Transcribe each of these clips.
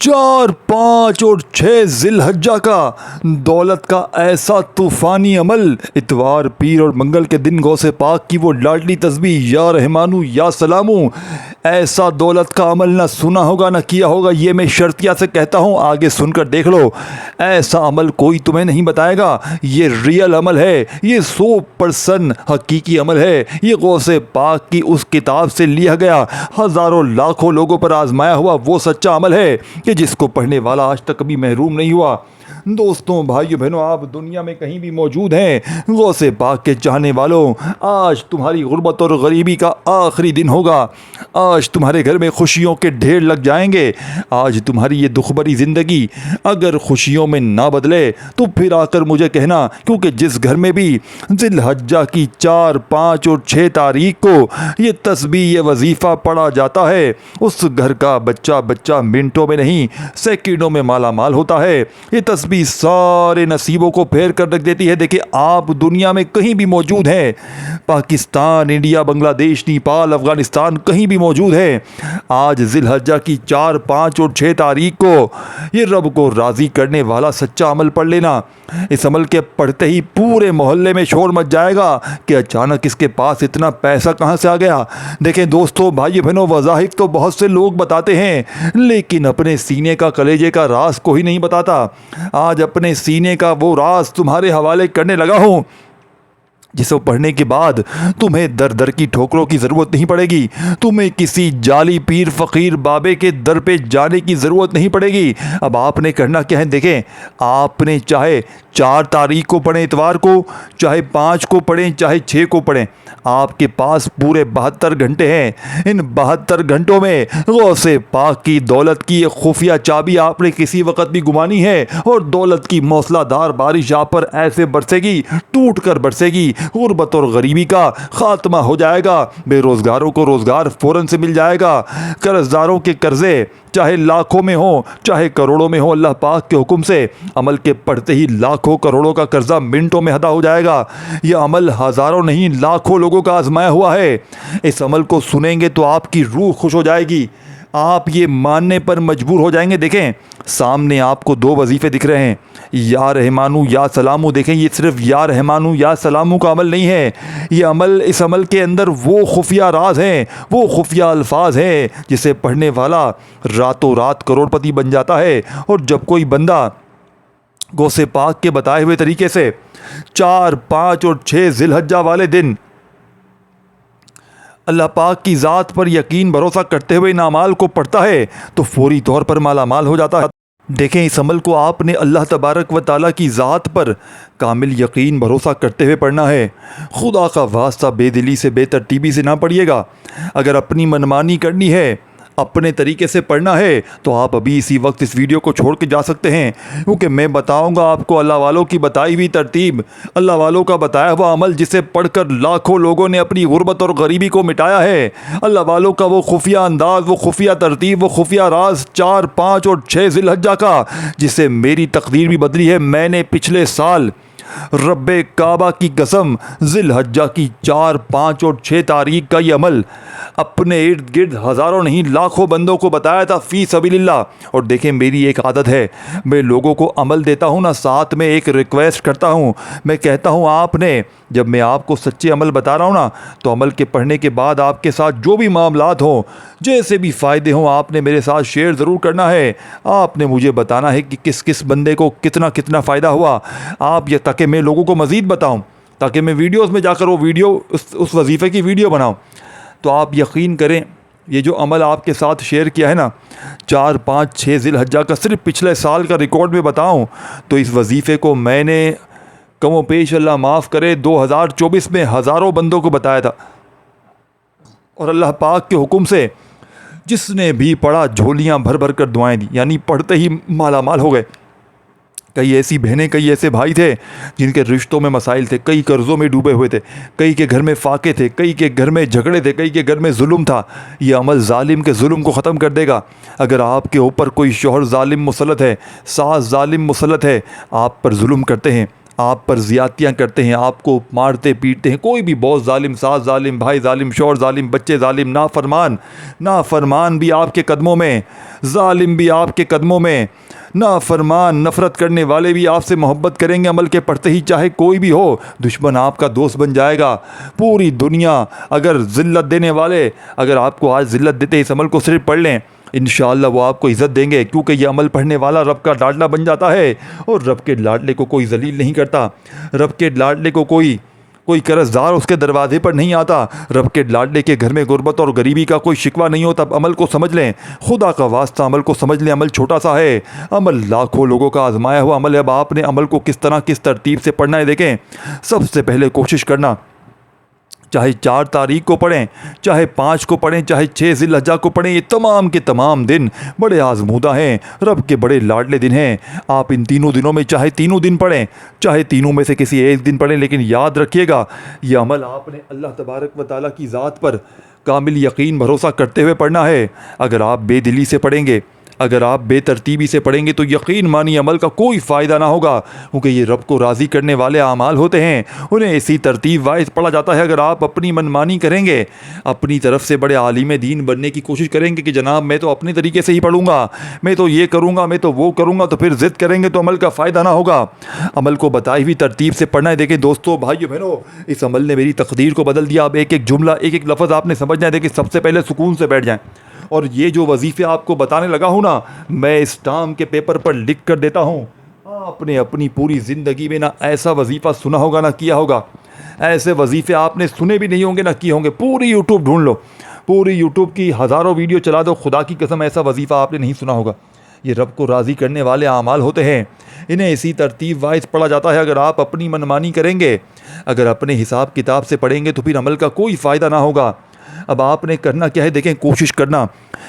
4, 5 और 6 जिलहज्जा का दौलत का ऐसा तूफ़ानी अमल, इतवार, पीर और मंगल के दिन गौसे पाक की वो लाडली तस्बीह या रहमानू या सलामू, ऐसा दौलत का अमल ना सुना होगा ना किया होगा। ये मैं शर्तिया से कहता हूँ, आगे सुनकर देख लो। ऐसा अमल कोई तुम्हें नहीं बताएगा। ये रियल अमल है, ये 100% हकीकी अमल है। ये गौसे पाक की उस किताब से लिया गया, हज़ारों लाखों लोगों पर आजमाया हुआ वो सच्चा अमल है कि जिसको पढ़ने वाला आज तक कभी महरूम नहीं हुआ। दोस्तों, भाइयों बहनों, आप दुनिया में कहीं भी मौजूद हैं, गौसे पाक के चाहने वालों, आज तुम्हारी गुर्बत और गरीबी का आखिरी दिन होगा। आज तुम्हारे घर में खुशियों के ढेर लग जाएंगे। आज तुम्हारी ये दुखभरी ज़िंदगी अगर खुशियों में ना बदले तो फिर आकर मुझे कहना, क्योंकि जिस घर में भी जिलहज्जा की 4, 5 और 6 तारीख को ये तस्बीह, ये वजीफ़ा पढ़ा जाता है, उस घर का बच्चा बच्चा मिनटों में नहीं सेकंडों में माला माल होता है। ये तस्बीह सारे नसीबों को फेर कर रख देती है। देखिए, आप दुनिया में कहीं भी मौजूद हैं, पाकिस्तान, इंडिया, बांग्लादेश, नेपाल, अफगानिस्तान, कहीं भी मौजूद हैं, आज जिलहज्जा की 4, 5 और 6 तारीख को ये रब को राज़ी करने वाला सच्चा अमल पढ़ लेना। इस अमल के पढ़ते ही पूरे मोहल्ले में शोर मच जाएगा कि अचानक इसके पास इतना पैसा कहाँ से आ गया। देखें दोस्तों, भाइयों बहनों, वज़ाहिर तो बहुत से लोग बताते हैं, लेकिन अपने सीने का, कलेजे का राज कोई नहीं बताता। आज अपने सीने का वो राज तुम्हारे हवाले करने लगा हूँ, जिसे पढ़ने के बाद तुम्हें दर दर की ठोकरों की ज़रूरत नहीं पड़ेगी। तुम्हें किसी जाली पीर फ़कीर बाबे के दर पे जाने की ज़रूरत नहीं पड़ेगी। अब आपने करना क्या है, देखें, आपने चाहे 4 तारीख को पढ़ें इतवार को, चाहे 5 को पढ़ें, चाहे 6 को पढ़ें, आपके पास पूरे 72 घंटे हैं। इन 72 घंटों में गौसे पाक की दौलत की ये खुफिया चाबी आपने किसी वक्त भी गुमानी है, और दौलत की मौसलाधार बारिश आप पर ऐसे बरसेगी, टूट कर बरसेगी। गुर्बत और गरीबी का खात्मा हो जाएगा, बेरोज़गारों को रोज़गार फ़ौरन से मिल जाएगा, कर्जदारों के कर्ज़े चाहे लाखों में हो चाहे करोड़ों में हो, अल्लाह पाक के हुक्म से अमल के पढ़ते ही लाखों करोड़ों का कर्जा मिनटों में अदा हो जाएगा। यह अमल हज़ारों नहीं लाखों लोगों का आजमाया हुआ है। इस अमल को सुनेंगे तो आपकी रूह खुश हो जाएगी, आप ये मानने पर मजबूर हो जाएंगे। देखें, सामने आपको 2 वजीफ़े दिख रहे हैं, या रहमानू या सलामू। देखें, ये सिर्फ या रहमानू या सलामू का अमल नहीं है। ये अमल, इस अमल के अंदर वो खुफिया राज हैं, वो खुफिया अल्फाज हैं जिसे पढ़ने वाला रातों रात करोड़पति बन जाता है। और जब कोई बंदा गौसे पाक के बताए हुए तरीके से 4, 5 और 6 जिलहज्जा वाले दिन अल्लाह पाक की ज़ात पर यकीन भरोसा करते हुए इन अमाल को पढ़ता है तो फौरी तौर पर माला माल हो जाता है। देखें, इस अमल को आपने अल्लाह तबारक व ताला की ज़ात पर कामिल यकीन भरोसा करते हुए पढ़ना है। खुदा का वास्ता बेदिली से, बेतरतीबी से ना पढ़िएगा। अगर अपनी मनमानी करनी है, अपने तरीके से पढ़ना है, तो आप अभी इसी वक्त इस वीडियो को छोड़ के जा सकते हैं, क्योंकि मैं बताऊंगा आपको अल्लाह वालों की बताई हुई तरतीब, अल्लाह वालों का बताया हुआ अमल, जिसे पढ़कर लाखों लोगों ने अपनी गुर्बत और गरीबी को मिटाया है। अल्लाह वालों का वो खुफिया अंदाज़, वो खुफिया तरतीब, वो खुफिया राज 4, 5 और 6 जिलहज्जा का, जिससे मेरी तकदीर भी बदली है। मैंने पिछले साल रब्बे काबा की कसम जिलहज्जा की 4, 5 और 6 तारीख का ये अमल अपने इर्द गिर्द हज़ारों नहीं लाखों बंदों को बताया था फ़ी सबीलिल्लाह। और देखें, मेरी एक आदत है, मैं लोगों को अमल देता हूँ ना, साथ में एक रिक्वेस्ट करता हूँ। मैं कहता हूँ, आपने, जब मैं आपको सच्चे अमल बता रहा हूँ ना, तो अमल के पढ़ने के बाद आपके साथ जो भी मामलात हों, जैसे भी फ़ायदे हों, आपने मेरे साथ शेयर ज़रूर करना है। आपने मुझे बताना है कि किस किस बंदे को कितना कितना फ़ायदा हुआ, आप ये, ताकि मैं लोगों को मज़ीद बताऊँ, ताकि मैं वीडियोस में जाकर वो वीडियो, उस वजीफ़े की वीडियो बनाऊँ। तो आप यकीन करें, ये जो अमल आपके साथ शेयर किया है ना, 4, 5, 6 जिलहज्जा का, सिर्फ पिछले साल का रिकॉर्ड में बताऊँ तो इस वजीफ़े को मैंने कमो पेश, अल्लाह माफ़ करे, 2024 में हज़ारों बंदों को बताया था। और अल्लाह पाक के हुक्म से जिसने भी पढ़ा, झोलियाँ भर भर कर दुआएं दी, यानी पढ़ते ही माला माल हो गए। कई ऐसी बहनें, कई ऐसे भाई थे जिनके रिश्तों में मसाइल थे, कई कर्ज़ों में डूबे हुए थे, कई के घर में फाके थे, कई के घर में झगड़े थे, कई के घर में जुल्म था। ये अमल जालिम के जुल्म को ख़त्म कर देगा। अगर आपके ऊपर कोई शौहर जालिम मुसल्लत है, सास जालिम मुसल्लत है, आप पर जुल्म करते हैं, आप पर ज़्यादतियाँ करते हैं, आपको मारते पीटते हैं, कोई भी बॉस जालिम, सास जालिम, भाई जालिम, शौहर जालिम, बच्चे जालिम, नाफरमान भी आपके कदमों में, जालिम भी आपके कदमों में, नाफरमान नफ़रत करने वाले भी आपसे मोहब्बत करेंगे अमल के पढ़ते ही, चाहे कोई भी हो। दुश्मन आपका दोस्त बन जाएगा। पूरी दुनिया अगर ज़िल्लत देने वाले अगर आपको आज ज़िल्लत देते इस अमल को सिर्फ पढ़ लें, इंशाअल्लाह वो आपको इज़्ज़त देंगे, क्योंकि ये अमल पढ़ने वाला रब का लाडला बन जाता है। और रब के लाडले को कोई जलील नहीं करता, रब के लाडले को कोई कर्जदार उसके दरवाजे पर नहीं आता, रब के लाडले के घर में गुर्बत और गरीबी का कोई शिकवा नहीं होता। अमल को समझ लें, खुदा का वास्ता अमल को समझ लें। अमल छोटा सा है, अमल लाखों लोगों का आजमाया हुआ अमल है। अब आपने अमल को किस तरह किस तरतीब से पढ़ना है देखें। सबसे पहले कोशिश करना, चाहे 4 तारीख को पढ़ें, चाहे 5 को पढ़ें, चाहे 6 ज़िलहज्जा को पढ़ें, ये तमाम के तमाम दिन बड़े आजमूदा हैं, रब के बड़े लाडले दिन हैं। आप इन तीनों दिनों में चाहे तीनों दिन पढ़ें, चाहे तीनों में से किसी एक दिन पढ़ें, लेकिन याद रखिएगा ये अमल आपने अल्लाह तबारक व तआला की ज़ात पर कामिल यकीन भरोसा करते हुए पढ़ना है। अगर आप बेदिली से पढ़ेंगे, अगर आप बेतरतीबी से पढ़ेंगे तो यकीन मानिए अमल का कोई फ़ायदा ना होगा, क्योंकि ये रब को राज़ी करने वाले आमाल होते हैं, उन्हें इसी तरतीब वाइज पढ़ा जाता है। अगर आप अपनी मनमानी करेंगे, अपनी तरफ से बड़े आलिम दीन बनने की कोशिश करेंगे कि जनाब मैं तो अपनी तरीके से ही पढ़ूंगा, मैं तो ये करूँगा, मैं तो वो करूँगा, तो फिर ज़िद करेंगे तो अमल का फ़ायदा ना होगा। अमल को बताई हुई तरतीब से पढ़ना है। देखें दोस्तों, भाइयों बहनों, इस अमल ने मेरी तकदीर को बदल दिया। अब एक एक जुमला, एक एक लफ्ज़ आपने समझना है। देखिए सबसे पहले सुकून से बैठ जाएँ, और ये जो वजीफ़े आपको बताने लगा हूँ ना, मैं स्टाम्प के पेपर पर लिख कर देता हूँ। आपने अपनी पूरी ज़िंदगी में ना ऐसा वजीफ़ा सुना होगा ना किया होगा, ऐसे वजीफ़े आपने सुने भी नहीं होंगे ना किए होंगे। पूरी यूट्यूब ढूंढ लो, पूरी यूट्यूब की हज़ारों वीडियो चला दो, खुदा की कसम ऐसा वजीफ़ा आपने नहीं सुना होगा। ये रब को राज़ी करने वाले आमाल होते हैं, इन्हें इसी तरतीब वाइज पढ़ा जाता है। अगर आप अपनी मनमानी करेंगे, अगर अपने हिसाब किताब से पढ़ेंगे तो फिर अमल का कोई फ़ायदा ना होगा। अब आपने करना क्या है देखें, कोशिश करना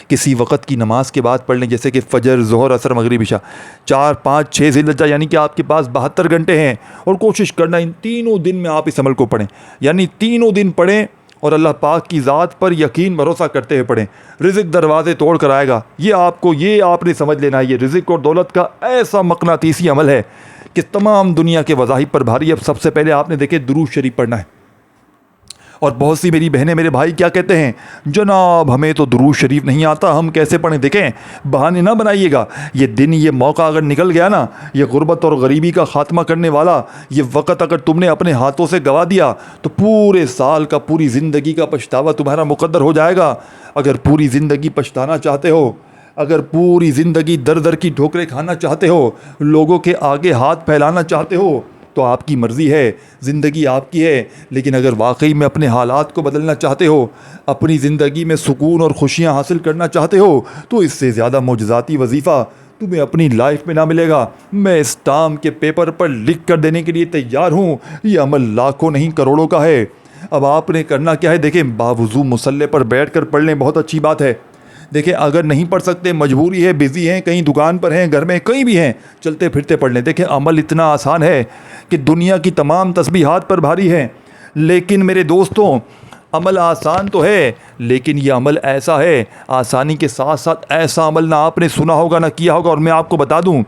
किसी वक्त की नमाज के बाद पढ़ लें, जैसे कि फ़जर, ज़ोहर, असर, मगरिब, इशा, 4, 5, 6 ज़िलहज्जा, यानी कि आपके पास 72 घंटे हैं। और कोशिश करना इन तीनों दिन में आप इस अमल को पढ़ें, यानी तीनों दिन पढ़ें और अल्लाह पाक की ज़ात पर यकीन भरोसा करते हुए पढ़ें। रिज़्क़ दरवाज़े तोड़ कर आएगा, ये आपने समझ लेना है। ये रिज़्क़ और दौलत का ऐसा मक़नातीसी अमल है कि तमाम दुनिया के वज़ाहिब पर भारी। अब सबसे पहले आपने देखे दुरूद शरीफ पढ़ना है। और बहुत सी मेरी बहनें, मेरे भाई क्या कहते हैं, जनाब हमें तो दुरूद शरीफ नहीं आता, हम कैसे पढ़ें। देखें, बहाने ना बनाइएगा। ये दिन, ये मौका अगर निकल गया ना, ये गुर्बत और गरीबी का ख़ात्मा करने वाला ये वक्त अगर तुमने अपने हाथों से गवा दिया तो पूरे साल का, पूरी ज़िंदगी का पछतावा तुम्हारा मुकद्दर हो जाएगा। अगर पूरी ज़िंदगी पछताना चाहते हो, अगर पूरी ज़िंदगी दर दर की ठोकरें खाना चाहते हो, लोगों के आगे हाथ फैलाना चाहते हो, तो आपकी मर्ज़ी है, ज़िंदगी आपकी है। लेकिन अगर वाकई में अपने हालात को बदलना चाहते हो, अपनी ज़िंदगी में सुकून और खुशियाँ हासिल करना चाहते हो, तो इससे ज़्यादा मुजज़ाती वजीफ़ा तुम्हें अपनी लाइफ में ना मिलेगा। मैं स्टाम्प के पेपर पर लिख कर देने के लिए तैयार हूँ। ये अमल लाखों नहीं करोड़ों का है। अब आपने करना क्या है देखें, बावजू मुसल्ले पर बैठ कर पढ़ लें, बहुत अच्छी बात है। देखें, अगर नहीं पढ़ सकते, मजबूरी है, बिज़ी हैं, कहीं दुकान पर हैं, घर में कहीं भी हैं, चलते फिरते पढ़ लें। देखें, अमल इतना आसान है कि दुनिया की तमाम तस्बीहात पर भारी है। लेकिन मेरे दोस्तों, अमल आसान तो है, लेकिन ये अमल ऐसा है, आसानी के साथ साथ ऐसा अमल ना आपने सुना होगा ना किया होगा। और मैं आपको बता दूं,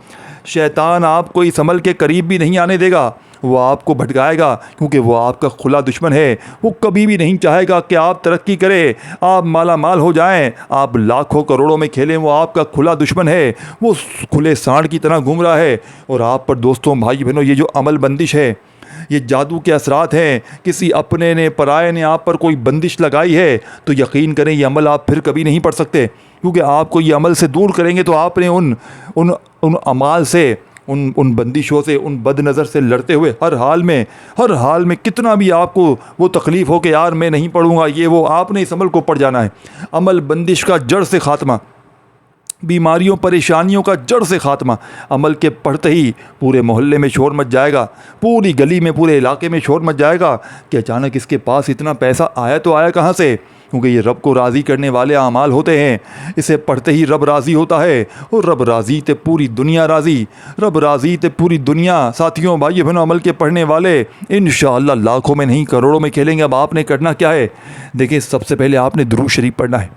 शैतान आपको इस अमल के करीब भी नहीं आने देगा। वो आपको भटकाएगा, क्योंकि वो आपका खुला दुश्मन है। वो कभी भी नहीं चाहेगा कि आप तरक्की करें, आप माला माल हो जाएं, आप लाखों करोड़ों में खेलें। वो आपका खुला दुश्मन है, वो खुले सांड की तरह घूम रहा है। और आप पर दोस्तों, भाई बहनों, ये जो अमल बंदिश है, ये जादू के असरात हैं। किसी अपने ने, पराये ने आप पर कोई बंदिश लगाई है, तो यकीन करें ये अमल आप फिर कभी नहीं पढ़ सकते, क्योंकि आपको ये अमल से दूर करेंगे तो आपने उन अमाल से, उन बंदिशों से, उन बदनज़र से लड़ते हुए हर हाल में कितना भी आपको वो तकलीफ़ हो कि यार मैं नहीं पढ़ूँगा, ये वो, आपने इस अमल को पढ़ जाना है। अमल बंदिश का जड़ से ख़ात्मा, बीमारियों परेशानियों का जड़ से ख़ात्मा। अमल के पढ़ते ही पूरे मोहल्ले में शोर मच जाएगा, पूरी गली में, पूरे इलाके में शोर मच जाएगा कि अचानक इसके पास इतना पैसा आया तो आया कहाँ से, क्योंकि ये रब को राज़ी करने वाले आमाल होते हैं। इसे पढ़ते ही रब राज़ी होता है, और रब राज़ी ते पूरी दुनिया राज़ी, रब राज़ी ते पूरी दुनिया। साथियों, भाइयों बहनों, अमल के पढ़ने वाले इंशाअल्लाह लाखों में नहीं करोड़ों में खेलेंगे। अब आपने करना क्या है देखिए, सबसे पहले आपने दुरूद शरीफ पढ़ना है।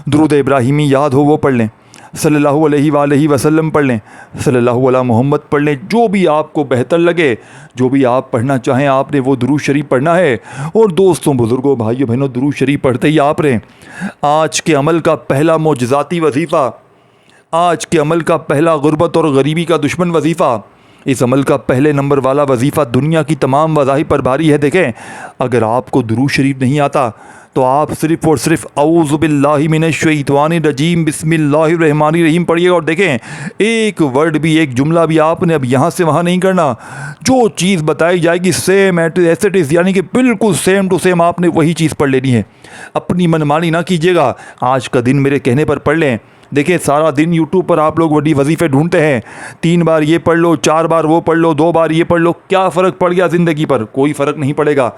दुरूद इब्राहिमी याद हो वो पढ़ लें। सल्लल्लाहु अलैहि वसल्लम पढ़ लें, सल्लल्लाहु अला मोहम्मद पढ़ लें, जो भी आपको बेहतर लगे, जो भी आप पढ़ना चाहें आपने वो दुरूद शरीफ पढ़ना है। और दोस्तों, बुज़ुर्गों, भाइयों बहनों, दुरूद शरीफ पढ़ते ही आपने आज के अमल का पहला मोजज़ाती वजीफ़ा, आज के अमल का पहला गुर्बत और गरीबी का दुश्मन वजीफ़ा, इस अमल का पहले नंबर वाला वजीफ़ा दुनिया की तमाम वज़ाइफ पर भारी है। देखें, अगर आपको दुरूद शरीफ नहीं आता तो आप सिर्फ़ और सिर्फ औज़ु बिल्लाहि मिनश शैतानिर रजीम बिस्मिल्लाहिर रहमानिर रहीम पढ़िएगा। और देखें, एक वर्ड भी, एक जुमला भी आपने अब यहाँ से वहाँ नहीं करना। जो चीज़ बताई जाएगी सेम एज इट इज़, यानी कि बिल्कुल सेम टू सेम आपने वही चीज़ पढ़ लेनी है। अपनी मनमानी ना कीजिएगा। आज का दिन मेरे कहने पर पढ़ लें। देखिए, सारा दिन यूट्यूब पर आप लोग बड़ी वजीफ़े ढूंढते हैं, 3 बार ये पढ़ लो, 4 बार वो पढ़ लो, 2 बार ये पढ़ लो। क्या फ़र्क पड़ गया ज़िंदगी पर? कोई फ़र्क नहीं पड़ेगा।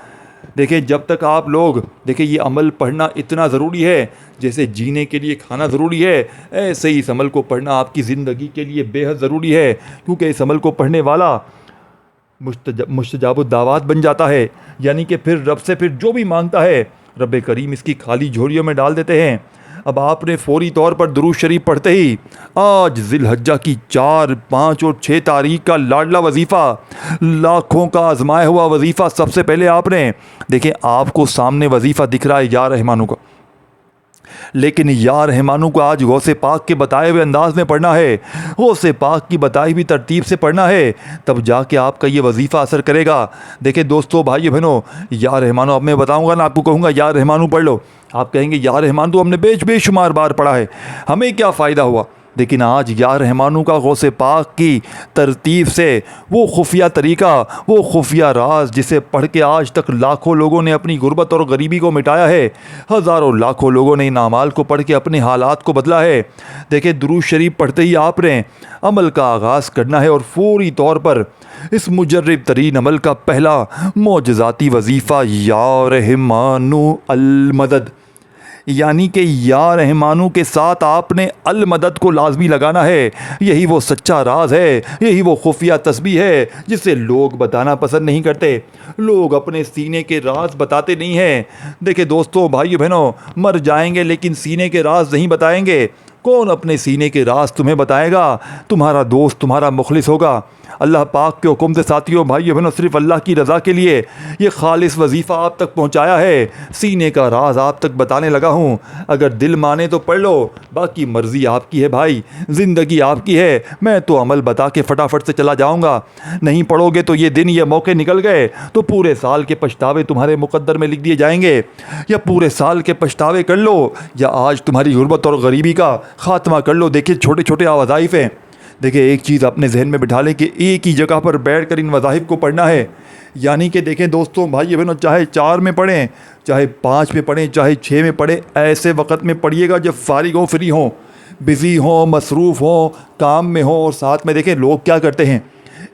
देखिए, जब तक आप लोग, देखिए, ये अमल पढ़ना इतना ज़रूरी है जैसे जीने के लिए खाना ज़रूरी है, ऐसे ही इस अमल को पढ़ना आपकी ज़िंदगी के लिए बेहद ज़रूरी है। क्योंकि इस अमल को पढ़ने वाला मुस्तजाबुद दावात बन जाता है, यानी कि फिर रब से फिर जो भी मांगता है रब करीम इसकी खाली झोलियों में डाल देते हैं। अब आपने फौरी तौर पर दुरूद शरीफ पढ़ते ही आज ज़िलहज्जा की 4, 5 और 6 तारीख का लाडला वजीफ़ा, लाखों का आजमाया हुआ वजीफ़ा सबसे पहले आपने, देखिए, आपको सामने वजीफ़ा दिख रहा है या रहमानों का, लेकिन या रहमानों को आज गौसे पाक के बताए हुए अंदाज में पढ़ना है, गौसे पाक की बताई हुई तरतीब से पढ़ना है, तब जाके आपका ये वजीफ़ा असर करेगा। देखिए दोस्तों, भाइयों बहनों, या रहमानों, अब मैं बताऊंगा ना, आपको कहूँगा या रहमानों पढ़ लो, आप कहेंगे या रहमान तो हमने बेशुमार बार पढ़ा है, हमें क्या फ़ायदा हुआ। लेकिन आज या रहमानों का गौसे पाक की तरतीब से वो खुफिया तरीका, वो खुफिया राज जिसे पढ़ के आज तक लाखों लोगों ने अपनी गुर्बत और गरीबी को मिटाया है, हज़ारों लाखों लोगों ने इन अमाल को पढ़ के अपने हालात को बदला है। देखिए, दुरूद शरीफ पढ़ते ही आपने अमल का आगाज़ करना है और फौरी तौर पर इस मुजर्रिब तरीन अमल का पहला मोजज़ाती वजीफ़ा या रहमानु अल मदद, यानी कि या रहमानों के साथ आपने अल मदद को लाजमी लगाना है। यही वो सच्चा राज है, यही वो खुफिया तस्बीह है जिसे लोग बताना पसंद नहीं करते। लोग अपने सीने के राज बताते नहीं हैं। देखिए दोस्तों, भाइयों बहनों, मर जाएंगे लेकिन सीने के राज नहीं बताएंगे। कौन अपने सीने के राज तुम्हें बताएगा? तुम्हारा दोस्त, तुम्हारा मुखलिस होगा। अल्लाह पाक के हुक्म से साथियों, भाइयों बहनों, सिर्फ अल्लाह की रज़ा के लिए ये खालिस वजीफ़ा आप तक पहुंचाया है। सीने का राज आप तक बताने लगा हूं। अगर दिल माने तो पढ़ लो, बाकी मर्ज़ी आपकी है भाई, ज़िंदगी आपकी है। मैं तो अमल बता के फटाफट से चला जाऊंगा। नहीं पढ़ोगे तो ये दिन, ये मौके निकल गए तो पूरे साल के पछतावे तुम्हारे मुकद्दर में लिख दिए जाएंगे। या पूरे साल के पछतावे कर लो, या आज तुम्हारी गुर्बत और गरीबी का खात्मा कर लो। देखिए, छोटे छोटे वज़ाइफ़ हैं। देखिए, एक चीज़ अपने जहन में बिठा लें कि एक ही जगह पर बैठकर इन वज़ाइफ़ को पढ़ना है। यानी कि देखें दोस्तों, भाई बहनों, चाहे 4 में पढ़ें, चाहे 5 में पढ़ें, चाहे 6 में पढ़ें, ऐसे वक्त में पढ़िएगा जब फारिग हो, फ्री हो, बिज़ी हो, मसरूफ़ हो, काम में हो। और साथ में देखें लोग क्या करते हैं,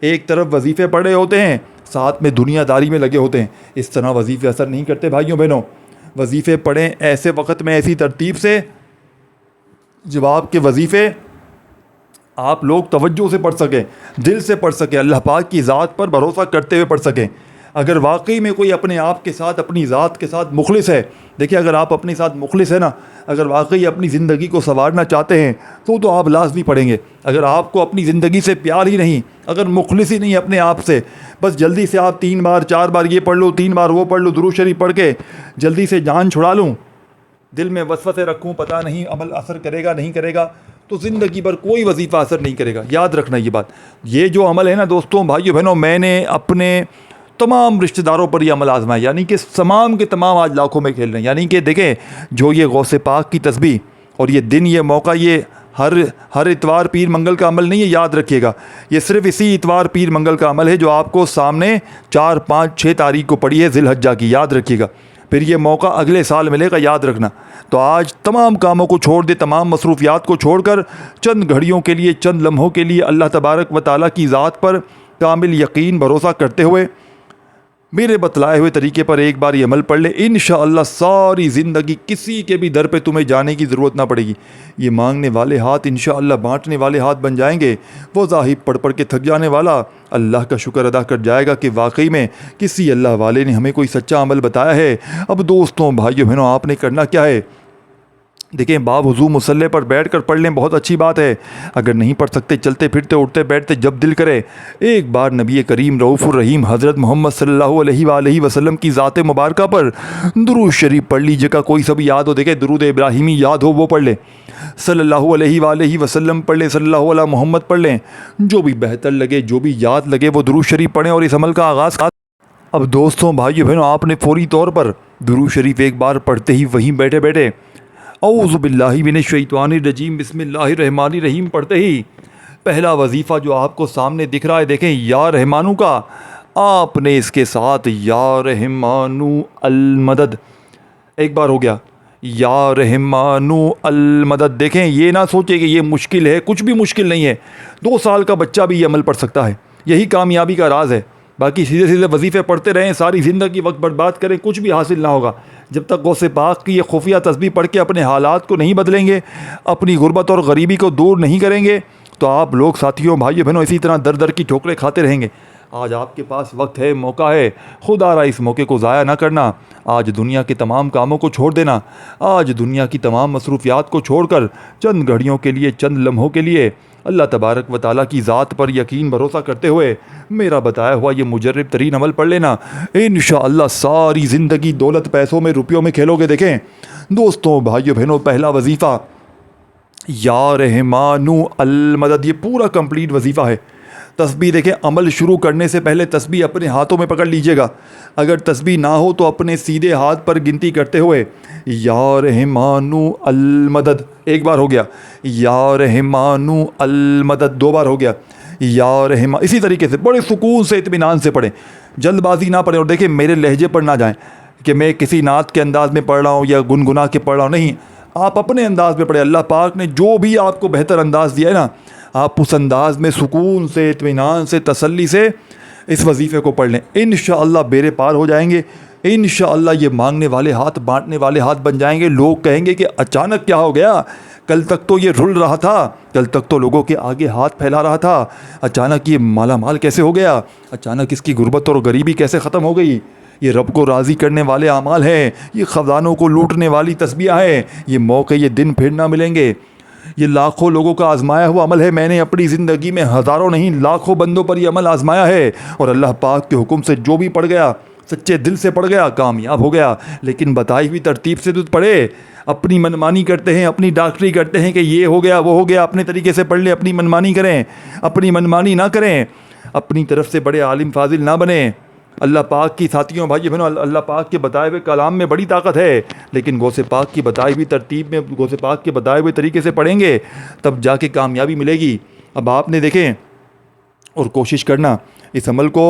एक तरफ वजीफ़े पढ़ रहे होते हैं, साथ में दुनियादारी में लगे होते हैं। इस तरह वजीफ़े असर नहीं करते भाइयों बहनों। वजीफ़े पढ़ें ऐसे वक्त में, ऐसी तरतीब से जब आपके वजीफ़े आप लोग तवज्जो से पढ़ सकें, दिल से पढ़ सकें, अल्लाह पाक की ज़ात पर भरोसा करते हुए पढ़ सकें। अगर वाकई में कोई अपने आप के साथ, अपनी ज़ात के साथ मुखलिस है, देखिए, अगर आप अपने साथ मुखलिस है ना, अगर वाकई अपनी ज़िंदगी को संवारना चाहते हैं तो आप लाजमी पढ़ेंगे। अगर आपको अपनी ज़िंदगी से प्यार ही नहीं, अगर मुखलिस ही नहीं अपने आप से, बस जल्दी से आप 3 बार 4 बार ये पढ़ लो, 3 बार वो पढ़ लो, दुरूद शरीफ पढ़ के जल्दी से जान छुड़ा लूँ, दिल में वसवसे रखूँ, पता नहीं अमल असर करेगा नहीं करेगा, तो ज़िंदगी भर कोई वजीफ़ा असर नहीं करेगा। याद रखना ये बात। ये जो अमल है ना दोस्तों, भाइयों बहनों, मैंने अपने तमाम रिश्तेदारों पर यह अमल आजमाया, यानी कि तमाम के तमाम आज लाखों में खेल रहे हैं। यानी कि देखें, जो ये गौसे पाक की तस्बीह और ये दिन, ये मौका, ये हर इतवार पीर मंगल का अमल नहीं है, याद रखिएगा। ये सिर्फ इसी इतवार पीर मंगल का अमल है जो आपको सामने 4, 5, 6 तारीख को पड़ी है ज़िलहज्जा की, याद रखिएगा। फिर ये मौका अगले साल मिलेगा, याद रखना। तो आज तमाम कामों को छोड़ दे, तमाम मसरूफियात को छोड़कर चंद घड़ियों के लिए, चंद लम्हों के लिए अल्लाह तबारक व ताला की ज़ात पर कामिल यकीन भरोसा करते हुए मेरे बतलाए हुए तरीके पर एक बार ये अमल पढ़ ले। इंशाअल्लाह सारी ज़िंदगी किसी के भी दर पे तुम्हें जाने की ज़रूरत ना पड़ेगी। ये मांगने वाले हाथ इंशाअल्लाह बांटने वाले हाथ बन जाएंगे। वो ज़ाहिब पढ़ पढ़ के थक जाने वाला अल्लाह का शुक्र अदा कर जाएगा कि वाकई में किसी अल्लाह वाले ने हमें कोई सच्चा अमल बताया है। अब दोस्तों, भाइयों बहनों, आपने करना क्या है, देखें, बावुज़ू मुसल्ले पर बैठ कर पढ़ लें, बहुत अच्छी बात है। अगर नहीं पढ़ सकते, चलते फिरते उठते बैठते जब दिल करे, एक बार नबी करीम रऊफ़ुर रहीम हज़रत मोहम्मद सल्लल्लाहु अलैहि वसल्लम की ज़ात मुबारका पर दुरूद शरीफ पढ़ लीजिएगा। कोई सा भी याद हो, देखें दुरूद इब्राहिमी याद हो वो पढ़ लें, सल्लल्लाहु अलैहि वसल्लम पढ़ लें, सल्लल्लाहु अला मोहम्मद पढ़ लें, जो भी बेहतर लगे, जो भी याद लगे वो दुरूद शरीफ पढ़ें और इस अमल का आगाज़। अब दोस्तों, भाइयों बहनों, आपने फ़ौरी तौर पर दुरूद शरीफ एक बार पढ़ते ही वहीं बैठे बैठे औज़ु बिल्लाहि मिनश शैतानिर रजीम बिस्मिल्लाहिर रहमानिर रहीम पढ़ते ही पहला वजीफ़ा जो आपको सामने दिख रहा है, देखें या रहमानू का, आपने इसके साथ या रहमानू अल मदद एक बार हो गया, या रहमानू अल मदद। देखें, ये ना सोचे कि ये मुश्किल है, कुछ भी मुश्किल नहीं है। 2 साल का बच्चा भी ये अमल पढ़ सकता है, यही कामयाबी का राज है। बाकी सीधे सीधे वजीफ़े पढ़ते रहें, सारी ज़िंदगी वक्त बर्बाद करें, कुछ भी हासिल ना होगा। जब तक गौसे पाक की ये खुफिया तस्बीह पढ़ के अपने हालात को नहीं बदलेंगे, अपनी गुर्बत और गरीबी को दूर नहीं करेंगे, तो आप लोग साथियों, भाइयों बहनों, इसी तरह दर दर की ठोकरें खाते रहेंगे। आज आपके पास वक्त है, मौका है, खुदारा इस मौके को ज़ाया ना करना। आज दुनिया के तमाम कामों को छोड़ देना, आज दुनिया की तमाम मसरूफियात को छोड़कर चंद घड़ियों के लिए, चंद लम्हों के लिए अल्लाह तबारक व ताला की ज़ात पर यकीन भरोसा करते हुए मेरा बताया हुआ ये मुजर्रब तरीन अमल पढ़ लेना। इंशाअल्लाह सारी ज़िंदगी दौलत, पैसों में, रुपयों में खेलोगे। देखें दोस्तों, भाइयों बहनों, पहला वजीफ़ा या रहमानू अल मदद, ये पूरा कंप्लीट वजीफ़ा है। तस्बीह देखें, अमल शुरू करने से पहले तस्बीह अपने हाथों में पकड़ लीजिएगा। अगर तस्बीह ना हो तो अपने सीधे हाथ पर गिनती करते हुए या रहमानू अल मदद एक बार हो गया, या रहमानू अल मदद 2 बार हो गया, या रहमा, इसी तरीके से बड़े सुकून से, इत्मीनान से पढ़ें, जल्दबाजी ना पढ़ें। और देखें, मेरे लहजे पर ना जाएं कि मैं किसी नात के अंदाज़ में पढ़ रहा हूँ या गुनगुना के पढ़ रहा हूँ, नहीं, आप अपने अंदाज़ में पढ़ें। अल्लाह पाक ने जो भी आपको बेहतर अंदाज़ दिया है ना, आप उस अंदाज़ में सुकून से, इत्मीनान से, तसल्ली से इस वजीफ़े को पढ़ लें। इंशाअल्लाह बेड़े पार हो जाएंगे। इंशाअल्लाह ये मांगने वाले हाथ बांटने वाले हाथ बन जाएंगे। लोग कहेंगे कि अचानक क्या हो गया, कल तक तो ये रुल रहा था, कल तक तो लोगों के आगे हाथ फैला रहा था, अचानक ये माला माल कैसे हो गया, अचानक इसकी गुर्बत और गरीबी कैसे ख़त्म हो गई। ये रब को राज़ी करने वाले अमाल हैं, ये ख़ज़ानों को लूटने वाली तस्बीह हैं, ये मौके, ये दिन फिर ना मिलेंगे। ये लाखों लोगों का आजमाया हुआ अमल है। मैंने अपनी ज़िंदगी में हज़ारों नहीं, लाखों बंदों पर यह अमल आजमाया है, और अल्लाह पाक के हुक्म से जो भी पढ़ गया, सच्चे दिल से पढ़ गया, कामयाब हो गया। लेकिन बताई हुई तरतीब से तो पढ़े। अपनी मनमानी करते हैं, अपनी डॉक्टरी करते हैं कि ये हो गया, वो हो गया, अपने तरीके से पढ़ लें, अपनी मनमानी करें। अपनी मनमानी ना करें, अपनी तरफ से बड़े आलिम फाजिल ना बने। अल्लाह पाक की साथियों, भाइयों बहनों, अल्लाह पाक के बताए हुए कलाम में बड़ी ताकत है, लेकिन गौसे पाक की बताई हुई तरतीब में, गौसे पाक के बताए हुए तरीके से पढ़ेंगे, तब जाके कामयाबी मिलेगी। अब आपने देखें और कोशिश करना, इस अमल को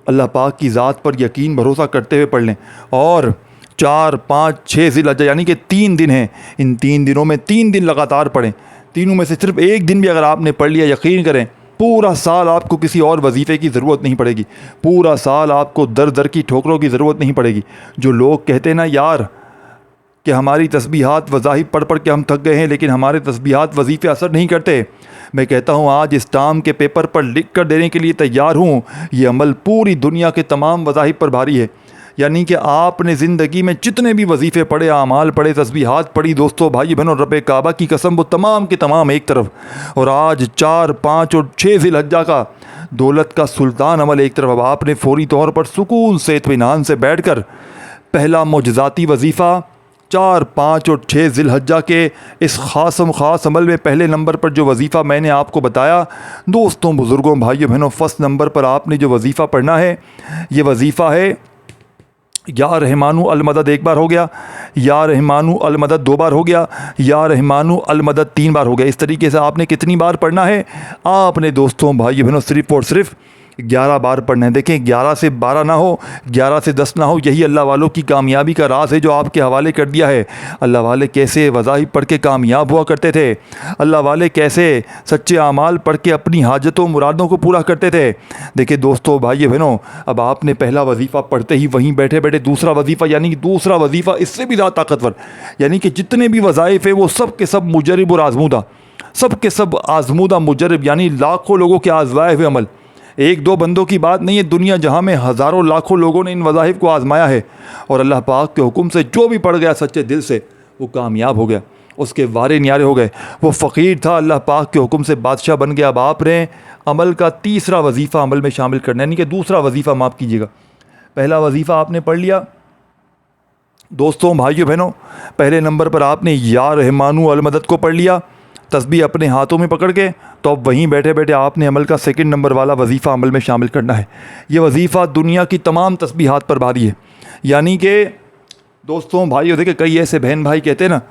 अल्लाह पाक की ज़ात पर यकीन भरोसा करते हुए पढ़ लें। और 4, 5, 6 ज़िलहज्जा यानी कि 3 दिन हैं, इन 3 दिनों में 3 दिन लगातार पढ़ें। तीनों में से सिर्फ एक दिन भी अगर आपने पढ़ लिया, यकीन करें पूरा साल आपको किसी और वजीफ़े की ज़रूरत नहीं पड़ेगी। पूरा साल आपको दर दर की ठोकरों की ज़रूरत नहीं पड़ेगी। जो लोग कहते हैं ना यार कि हमारी तस्बीहात वज़ाहिफ पढ़ पढ़ के हम थक गए हैं, लेकिन हमारे तस्बीहात वजीफ़े असर नहीं करते, मैं कहता हूँ आज इस टाम के पेपर पर लिख कर देने के लिए तैयार हूँ। ये अमल पूरी दुनिया के तमाम वज़ाहिफ पर भारी है। यानी कि आपने ज़िंदगी में जितने भी वजीफ़े पढ़े, आमाल पढ़े, तस्बीहात पढ़ी, दोस्तों, भाई बहनों, रब काबा की कसम, वो तमाम के तमाम एक तरफ, और आज 4, 5 और 6 ज़िलहज्जा का दौलत का सुल्तान अमल एक तरफ। अब आपने फ़ौरी तौर पर सुकून से, इत्मीनान से बैठ कर पहला मुजज़ाती वजीफ़ा 4, 5 और 6 ज़िलहज्जा के इस ख़ास अमल में पहले नंबर पर जो वजीफ़ा मैंने आपको बताया, दोस्तों, बुज़ुर्गों, भाइयों बहनों, फ़र्स्ट नंबर पर आपने जो वजीफ़ा पढ़ना है, ये वजीफ़ा है या रहमानू अल मदद एक बार हो गया, या रहमानू अल मदद 2 बार हो गया, या रहमानू अल मदद 3 बार हो गया। इस तरीके से आपने कितनी बार पढ़ना है? आपने दोस्तों, भाई बहनों, सिर्फ़ और सिर्फ 11 बार पढ़ना है। देखें, 11 से 12 ना हो, 11 से 10 ना हो, यही अल्लाह वालों की कामयाबी का राज है जो आपके हवाले कर दिया है। अल्लाह वाले कैसे वज़ाहिफ पढ़ के कामयाब हुआ करते थे, अल्लाह वाले कैसे सच्चे आमाल पढ़ के अपनी हाजतों मुरादों को पूरा करते थे। देखिए दोस्तों, भाई बहनों, अब आपने पहला वजीफ़ा पढ़ते ही वहीं बैठे बैठे दूसरा वजीफ़ा, यानी कि दूसरा वजीफ़ा इससे भी ज़्यादा ताकतवर, यानी कि जितने भी वज़ाइफ है वो सब के सब मुजरब और आज़मूदा, सब के सब आज़मूदा मुजरब, यानी लाखों लोगों के आज़माए हुए अमल। 1-2 बंदों की बात नहीं है, दुनिया जहाँ में हज़ारों लाखों लोगों ने इन वज़ाइफ को आज़माया है, और अल्लाह पाक के हुक्म से जो भी पढ़ गया सच्चे दिल से, वो कामयाब हो गया। उसके वारे न्यारे हो गए। वो फ़कीर था, अल्लाह पाक के हुक्म से बादशाह बन गया। अब आपने अमल का तीसरा वजीफ़ा अमल में शामिल करना है, यानी कि दूसरा वजीफ़ा माफ़ कीजिएगा। पहला वजीफ़ा आपने पढ़ लिया दोस्तों भाइयों बहनों, पहले नंबर पर आपने या रहमानु अल मदद को पढ़ लिया तस्बीह अपने हाथों में पकड़ के। तो अब वहीं बैठे बैठे आपने अमल का सेकंड नंबर वाला वजीफ़ा अमल में शामिल करना है। ये वजीफ़ा दुनिया की तमाम तस्बीहात पर भारी है। यानी कि दोस्तों भाइयों देखिए, कई ऐसे बहन भाई कहते हैं ना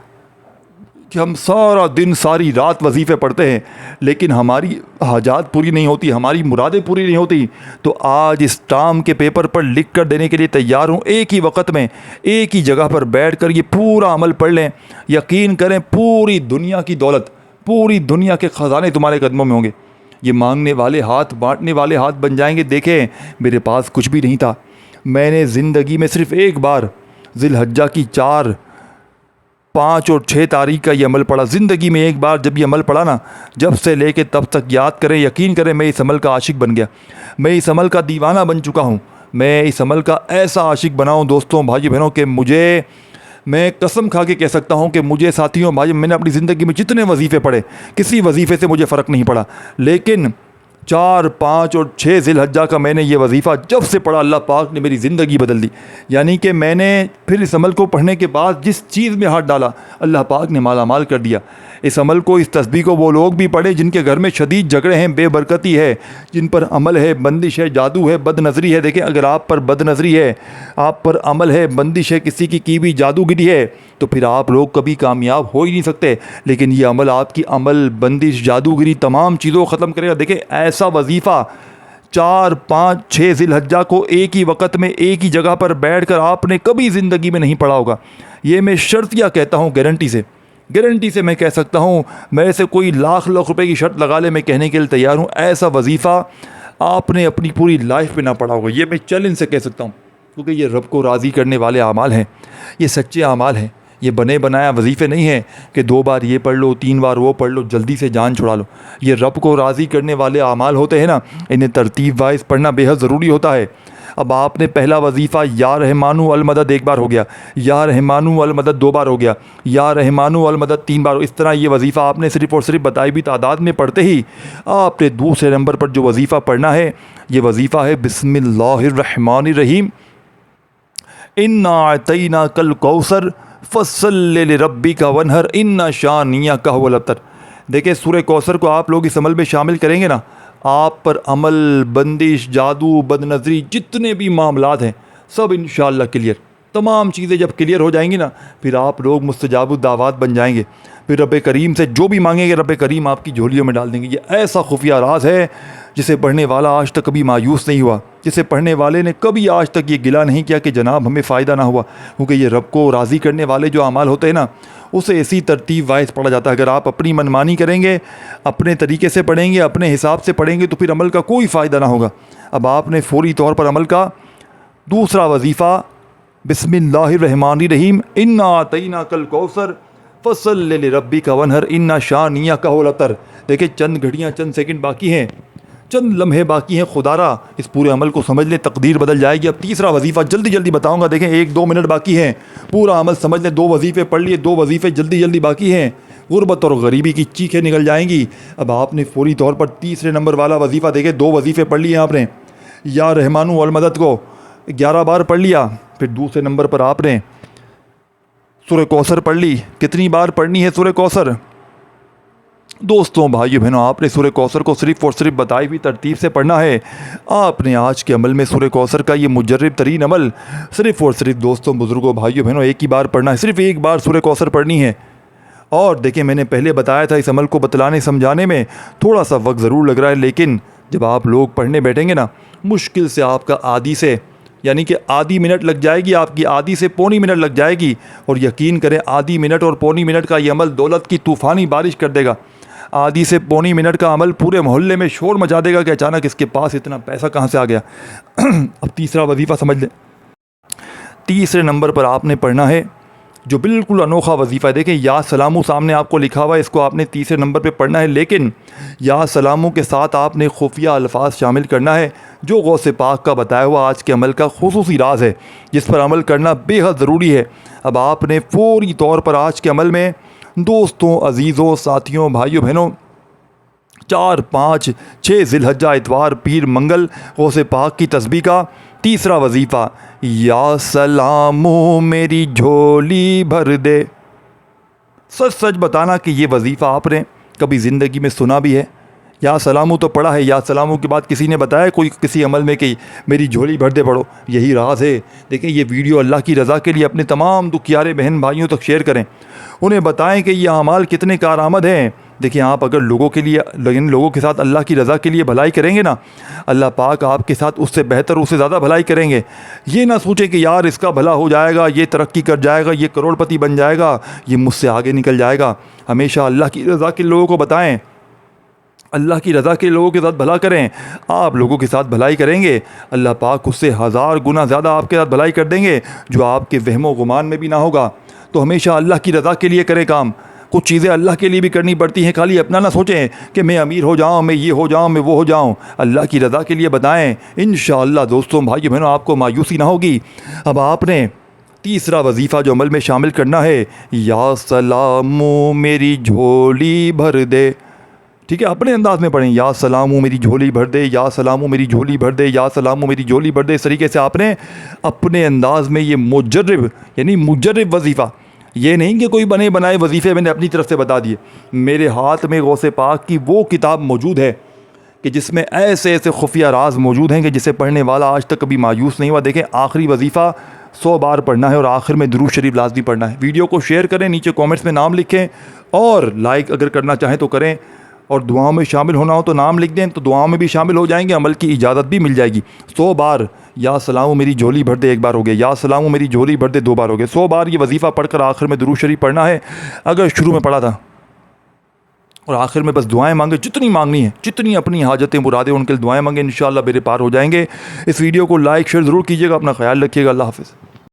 कि हम सारा दिन सारी रात वजीफ़े पढ़ते हैं लेकिन हमारी हाजात पूरी नहीं होती, हमारी मुरादें पूरी नहीं होती। तो आज इस टाम के पेपर पर लिख कर देने के लिए तैयार हूँ। एक ही वक्त में एक ही जगह पर बैठ कर ये पूरा अमल पढ़ लें, यकीन करें पूरी दुनिया की दौलत, पूरी दुनिया के ख़जाने तुम्हारे कदमों में होंगे। ये मांगने वाले हाथ बांटने वाले हाथ बन जाएंगे। देखें, मेरे पास कुछ भी नहीं था, मैंने ज़िंदगी में सिर्फ़ एक बार ज़िलहज्जा की 4, 5 और 6 तारीख का ये अमल पढ़ा। ज़िंदगी में एक बार जब ये अमल पढ़ा ना, जब से लेके तब तक याद करें, यकीन करें मैं इस अमल का आशिक बन गया, मैं इस अमल का दीवाना बन चुका हूँ। मैं इस अमल का ऐसा आशिक बना हूँ दोस्तों भाई बहनों कि मैं कसम खा के कह सकता हूँ कि मुझे साथियों भाई, मैंने अपनी ज़िंदगी में जितने वजीफ़े पढ़े किसी वजीफ़े से मुझे फ़र्क नहीं पड़ा, लेकिन 4, 5 और 6 ज़िलहज्जा का मैंने ये वजीफ़ा जब से पढ़ा, अल्लाह पाक ने मेरी ज़िंदगी बदल दी। यानी कि मैंने फिर इस अमल को पढ़ने के बाद जिस चीज़ में हाथ डाला अल्लाह पाक ने माला माल कर दिया। इस अमल को, इस तस्बीह को वो लोग भी पढ़े जिनके घर में शदीद झगड़े हैं, बेबरकती है, जिन पर अमल है, बंदिश है, जादू है, बदनज़री है। देखें, अगर आप पर बदनज़री है, आप पर अमल है, बंदिश है, किसी की भी जादूगिरी है, तो फिर आप लोग कभी कामयाब हो ही नहीं सकते। लेकिन ये अमल आपकी अमल, बंदिश, जादूगिरी तमाम चीज़ों को ख़त्म करेगा। देखें, ऐसा वजीफ़ा 4, 5, 6 ज़िलहज्जा को एक ही वक्त में एक ही जगह पर बैठकर आपने कभी ज़िंदगी में नहीं पढ़ा होगा। ये मैं शर्तिया कहता हूँ, गारंटी से मैं कह सकता हूँ, मेरे से कोई लाख रुपए की शर्त लगा ले, मैं कहने के लिए तैयार हूँ, ऐसा वजीफ़ा आपने अपनी पूरी लाइफ में ना पढ़ा होगा। ये मैं चैलेंज से कह सकता हूँ, क्योंकि ये रब को राज़ी करने वाले आमाल हैं, ये सच्चे आमाल हैं, ये बने बनाया वजीफ़े नहीं हैं कि 2 बार ये पढ़ लो, 3 बार वो पढ़ लो, जल्दी से जान छुड़ा लो। ये रब को राज़ी करने वाले आमाल होते हैं ना, इन्हें तरतीब वाइज पढ़ना बेहद ज़रूरी होता है। अब आपने पहला वजीफ़ा या रहमानु अल मदद 1 बार हो गया, या रहमानु अल मदद 2 बार हो गया, या रहमानु अल मदद 3 बार। इस तरह ये वजीफ़ा आपने सिर्फ़ और सिर्फ बताई भी तादाद में पढ़ते ही आपने दूसरे नंबर पर जो वजीफ़ा पढ़ना है, ये वजीफ़ा है बिस्मिल्लाहिर्रहमानिर्रहीम, इन्ना अतैना कल कौसर फस्सल्लि लिरब्बिका वन्हर इन्ना शानियका हुवल अब्तर। देखिए, सूरह कौसर को आप लोग इस अमल में शामिल करेंगे ना, आप पर अमल, बंदिश, जादू, बदनज़री, जितने भी मामलात हैं सब इंशाअल्लाह क्लियर। तमाम चीज़ें जब क्लियर हो जाएंगी ना, फिर आप लोग मुस्तजाबुद दावात बन जाएंगे। फिर रब करीम से जो भी मांगेंगे रब करीम आपकी झोलियों में डाल देंगे। ये ऐसा खुफिया राज है जिसे पढ़ने वाला आज तक कभी मायूस नहीं हुआ, जिसे पढ़ने वाले ने कभी आज तक ये गिला नहीं किया कि जनाब हमें फ़ायदा ना हुआ, क्योंकि ये रब को राज़ी करने वाले जो अमाल होते हैं ना, उसे इसी तरतीब वाइज पढ़ा जाता है। अगर आप अपनी मनमानी करेंगे, अपने तरीके से पढ़ेंगे, अपने हिसाब से पढ़ेंगे, तो फिर अमल का कोई फ़ायदा ना होगा। अब आपने फौरी तौर पर अमल का दूसरा वजीफ़ा बिस्मिल्लाहिर्रहमानिर्रहीम, इन्ना अतैना कल कौसर फस्सल्लि लिरब्बिका वन्हर इन्ना शानियका हुवल अब्तर। देखिए, चंद घड़ियाँ, चंद सेकंड बाकी हैं, चंद लम्हे बाकी हैं। खुदारा इस पूरे अमल को समझ लें, तकदीर बदल जाएगी। अब तीसरा वजीफ़ा जल्दी बताऊंगा। देखें, 1-2 मिनट बाकी हैं, पूरा अमल समझ लें। 2 वजीफ़े पढ़ लिए, 2 वजीफ़े जल्दी बाकी हैं। गुर्बत और गरीबी की चीखें निकल जाएंगी। अब आपने फौरी तौर पर तीसरे नंबर वाला वजीफ़ा, देखें 2 वजीफ़े पढ़ लिए आपने, या रहमानु अल मदद को 11 बार पढ़ लिया। फिर दूसरे नंबर पर आपने सूरह कौसर पढ़ ली। कितनी बार पढ़नी है सूरह कौसर? दोस्तों भाइयों बहनों, आपने सूरह कौसर को सिर्फ़ और सिर्फ बताई हुई तरतीब से पढ़ना है। आपने आज के अमल में सूरह कौसर का ये मुजर्रब तरीन अमल सिर्फ़ और सिर्फ दोस्तों, बुज़ुर्गों, भाइयों बहनों, एक ही बार पढ़ना है। सिर्फ़ एक बार सूरह कौसर पढ़नी है। और देखिए, मैंने पहले बताया था, इस अमल को बतलाने समझाने में थोड़ा सा वक्त ज़रूर लग रहा है, लेकिन जब आप लोग पढ़ने बैठेंगे ना, मुश्किल से आपका आधी से, यानी कि आधी मिनट लग जाएगी, आपकी आधी से पौनी मिनट लग जाएगी। और यकीन करें, आधी मिनट और पौनी मिनट का ये अमल दौलत की तूफ़ानी बारिश कर देगा। आधी से पौनी मिनट का अमल पूरे मोहल्ले में शोर मचा देगा कि अचानक इसके पास इतना पैसा कहाँ से आ गया। अब तीसरा वजीफ़ा समझ लें। तीसरे नंबर पर आपने पढ़ना है जो बिल्कुल अनोखा वजीफ़ा है। देखें, या सलामू सामने आपको लिखा हुआ है, इसको आपने तीसरे नंबर पे पढ़ना है, लेकिन या सलामू के साथ आपने खुफिया अल्फाज शामिल करना है जो गौसे पाक का बताया हुआ आज के अमल का खुसूसी राज है, जिस पर अमल करना बेहद ज़रूरी है। अब आपने फौरी तौर पर आज के अमल में दोस्तों, अजीज़ों, साथियों, भाइयों बहनों, 4, 5, 6 जिलहज्जा इतवार पीर मंगल गौसे पाक की तस्बीह का तीसरा वजीफ़ा, या सलामो मेरी झोली भर दे। सच सच बताना कि ये वजीफ़ा आपने कभी ज़िंदगी में सुना भी है? या सलामू तो पढ़ा है, या सलामू के बाद किसी ने बताया कोई किसी अमल में कि मेरी झोली भर दे पढ़ो? यही राज है। देखिए, ये वीडियो अल्लाह की रज़ा के लिए अपने तमाम दुखियारे बहन भाइयों तक शेयर करें, उन्हें बताएं कि ये अमाल कितने कारआमद हैं। देखिए, आप अगर लोगों के लिए, इन लोगों के साथ अल्लाह की रज़ा के लिए भलाई करेंगे ना, अल्लाह पाक आपके साथ उससे बेहतर, उससे ज़्यादा भलाई करेंगे। ये ना सोचें कि यार इसका भला हो जाएगा, ये तरक्की कर जाएगा, ये करोड़पति बन जाएगा, ये मुझसे आगे निकल जाएगा। हमेशा अल्लाह की रज़ा के लोगों को बताएं, अल्लाह की रज़ा के लोगों के साथ भला करें। आप लोगों के साथ भलाई करेंगे, अल्लाह पाक उससे 1000 गुना ज़्यादा आपके साथ भलाई कर देंगे, जो आपके वहमो गुमान में भी ना होगा। तो हमेशा अल्लाह की रज़ा के लिए करें काम। कुछ चीज़ें अल्लाह के लिए भी करनी पड़ती हैं, खाली अपना ना सोचें कि मैं अमीर हो जाऊँ, मैं ये हो जाऊँ, मैं वो हो जाऊँ। अल्लाह की रज़ा के लिए बताएं, इंशाअल्लाह दोस्तों, भाइयों बहनों, आपको मायूसी ना होगी। अब आपने तीसरा वजीफ़ा जो अमल में शामिल करना है, या सलामो मेरी झोली भर दे। ठीक है, अपने अंदाज में पढ़ें, या सलामू मेरी झोली भर दे, या सलामू मेरी झोली भर दे, या सलामू मेरी झोली भर दे। इस तरीके से आपने अपने अंदाज में ये मुजर्रिब यानी मुजर्रिब वजीफ़ा, ये नहीं कि कोई बने बनाए वजीफ़े मैंने अपनी तरफ से बता दिए। मेरे हाथ में गौसे पाक की वो किताब मौजूद है कि जिसमें ऐसे ऐसे खुफिया राज मौजूद हैं कि जिसे पढ़ने वाला आज तक कभी मायूस नहीं हुआ। देखें, आखिरी वजीफ़ा 100 बार पढ़ना है और आखिर में दुरूद शरीफ लाजमी पढ़ना है। वीडियो को शेयर करें, नीचे कमेंट्स में नाम लिखें और लाइक अगर करना चाहें तो करें, और दुआओं में शामिल होना हो तो नाम लिख दें, तो दुआओं में भी शामिल हो जाएंगे, अमल की इजाज़त भी मिल जाएगी। 100 बार या सलामू मेरी झोली भर दे 1 बार हो गया, या सलामू मेरी झोली भर दे 2 बार हो गए। 100 बार ये वजीफ़ा पढ़कर आखिर में दुरूद शरीफ पढ़ना है। अगर शुरू में पढ़ा था और आखिर में बस दुआएं मांगे, जितनी मांगनी है, जितनी अपनी हाजतें मुरादें उनके लिए दुआएं मांगे, इंशाअल्लाह बेरे पार हो जाएंगे। इस वीडियो को लाइक शेयर ज़रूर कीजिएगा। अपना ख्याल रखिएगा। अल्लाह हाफ़िज़।